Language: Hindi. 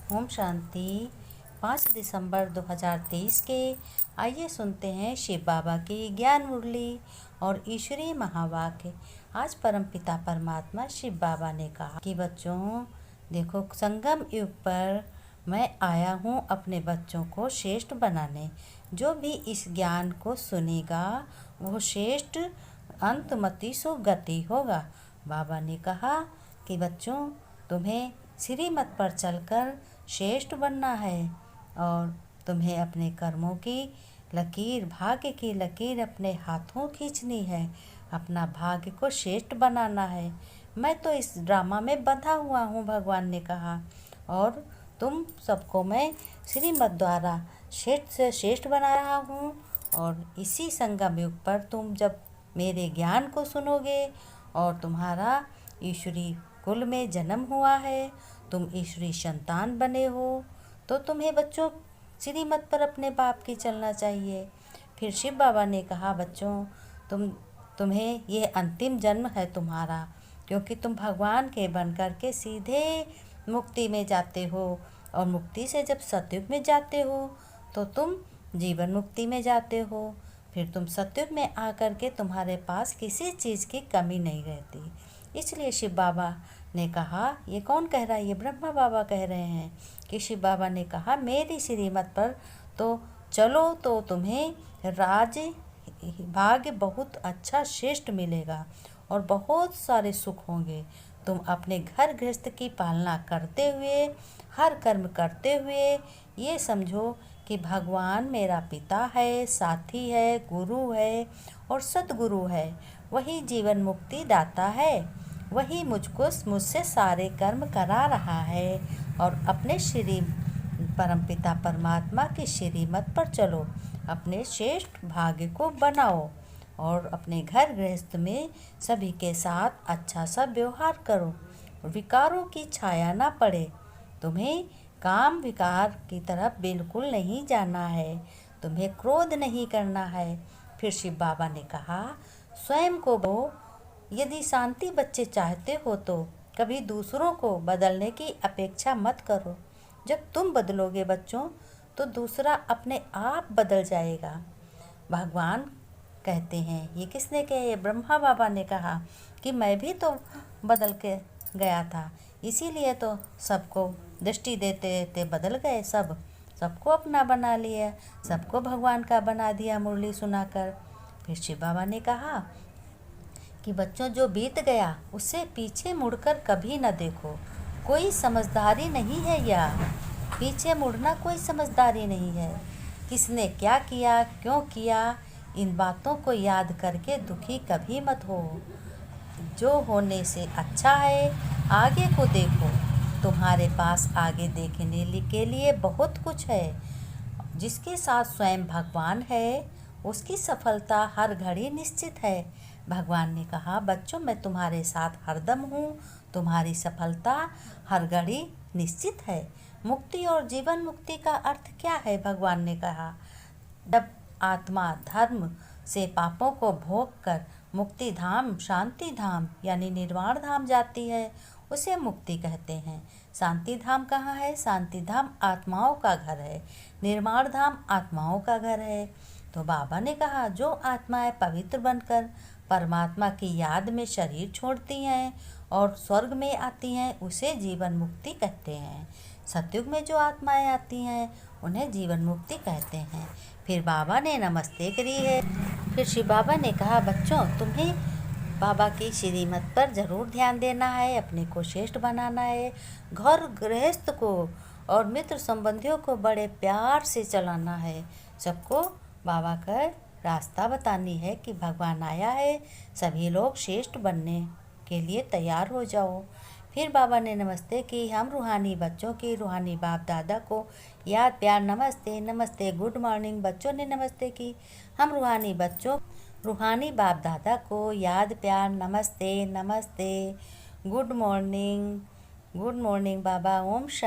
ओम शांति। 5 दिसंबर 2023 के आइए सुनते हैं शिव बाबा की ज्ञान मुरली और ईश्वरीय महावाक्य। आज परमपिता परमात्मा शिव बाबा ने कहा कि बच्चों देखो, संगम युग पर मैं आया हूँ अपने बच्चों को श्रेष्ठ बनाने। जो भी इस ज्ञान को सुनेगा वो श्रेष्ठ अंतमति सुगति होगा। बाबा ने कहा कि बच्चों तुम्हें श्रीमत पर चलकर श्रेष्ठ बनना है और तुम्हें अपने कर्मों की लकीर, भाग्य की लकीर अपने हाथों खींचनी है। अपना भाग्य को श्रेष्ठ बनाना है। मैं तो इस ड्रामा में बंधा हुआ हूँ, भगवान ने कहा, और तुम सबको मैं श्रीमत द्वारा श्रेष्ठ से श्रेष्ठ बना रहा हूँ। और इसी संगम युग पर तुम जब मेरे ज्ञान को सुनोगे और तुम्हारा ईश्वरी कुल में जन्म हुआ है, तुम ईश्वरी संतान बने हो, तो तुम्हें बच्चों श्रीमत पर अपने बाप की चलना चाहिए। फिर शिव बाबा ने कहा बच्चों तुम्हें ये अंतिम जन्म है तुम्हारा, क्योंकि तुम भगवान के बन कर के सीधे मुक्ति में जाते हो, और मुक्ति से जब सतयुग में जाते हो तो तुम जीवन मुक्ति में जाते हो। फिर तुम सतयुग में आकर के तुम्हारे पास किसी चीज़ की कमी नहीं रहती। इसलिए शिव बाबा ने कहा, ये कौन कह रहा है? ये ब्रह्मा बाबा कह रहे हैं कि शिव बाबा ने कहा मेरी श्रीमत पर तो चलो तो तुम्हें राज भाग्य बहुत अच्छा श्रेष्ठ मिलेगा और बहुत सारे सुख होंगे। तुम अपने घर गृहस्थ की पालना करते हुए, हर कर्म करते हुए ये समझो कि भगवान मेरा पिता है, साथी है, गुरु है और सतगुरु है। वही जीवन मुक्ति दाता है, वही मुझसे सारे कर्म करा रहा है। और अपने श्री परमपिता परमात्मा की श्रीमत पर चलो, अपने श्रेष्ठ भाग्य को बनाओ और अपने घर गृहस्थ में सभी के साथ अच्छा सा व्यवहार करो। विकारों की छाया ना पड़े। तुम्हें काम विकार की तरफ बिल्कुल नहीं जाना है। तुम्हें क्रोध नहीं करना है। फिर शिव बाबा ने कहा स्वयं को यदि शांति बच्चे चाहते हो तो कभी दूसरों को बदलने की अपेक्षा मत करो। जब तुम बदलोगे बच्चों तो दूसरा अपने आप बदल जाएगा। भगवान कहते हैं, ये किसने कहे? ये ब्रह्मा बाबा ने कहा कि मैं भी तो बदल के गया था, इसीलिए तो सबको दृष्टि देते देते बदल गए। सबको अपना बना लिया, सबको भगवान का बना दिया मुरली सुनाकर। फिर शिव बाबा ने कहा कि बच्चों जो बीत गया उसे पीछे मुड़कर कभी न देखो। कोई समझदारी नहीं है यह, पीछे मुड़ना कोई समझदारी नहीं है। किसने क्या किया, क्यों किया, इन बातों को याद करके दुखी कभी मत हो। जो होने से अच्छा है आगे को देखो। तुम्हारे पास आगे देखने के लिए बहुत कुछ है। जिसके साथ स्वयं भगवान है उसकी सफलता हर घड़ी निश्चित है। भगवान ने कहा बच्चों मैं तुम्हारे साथ हरदम हूँ, तुम्हारी सफलता हर घड़ी निश्चित है। मुक्ति और जीवन मुक्ति का अर्थ क्या है? भगवान ने कहा जब आत्मा धर्म से पापों को भोग कर मुक्ति धाम, शांति धाम यानी निर्वाण धाम जाती है, उसे मुक्ति कहते हैं। शांति धाम कहाँ है? शांति धाम आत्माओं का घर है, निर्वाण धाम आत्माओं का घर है। तो बाबा ने कहा जो आत्माएं पवित्र बनकर परमात्मा की याद में शरीर छोड़ती हैं और स्वर्ग में आती हैं उसे जीवन मुक्ति कहते हैं। सतयुग में जो आत्माएं आती हैं उन्हें जीवन मुक्ति कहते हैं। फिर बाबा ने नमस्ते करी है। फिर शिव बाबा ने कहा बच्चों तुम्हें बाबा की श्रीमत पर ज़रूर ध्यान देना है, अपने को श्रेष्ठ बनाना है, घर गृहस्थ को और मित्र संबंधियों को बड़े प्यार से चलाना है। सबको बाबा का रास्ता बतानी है कि भगवान आया है, सभी लोग श्रेष्ठ बनने के लिए तैयार हो जाओ। फिर बाबा ने नमस्ते की। हम रूहानी बच्चों की रूहानी बाप दादा को याद प्यार नमस्ते नमस्ते। गुड मॉर्निंग बच्चों ने नमस्ते की। हम रूहानी बच्चों रूहानी बाप दादा को याद प्यार नमस्ते नमस्ते। गुड मॉर्निंग बाबा। ओम शांति।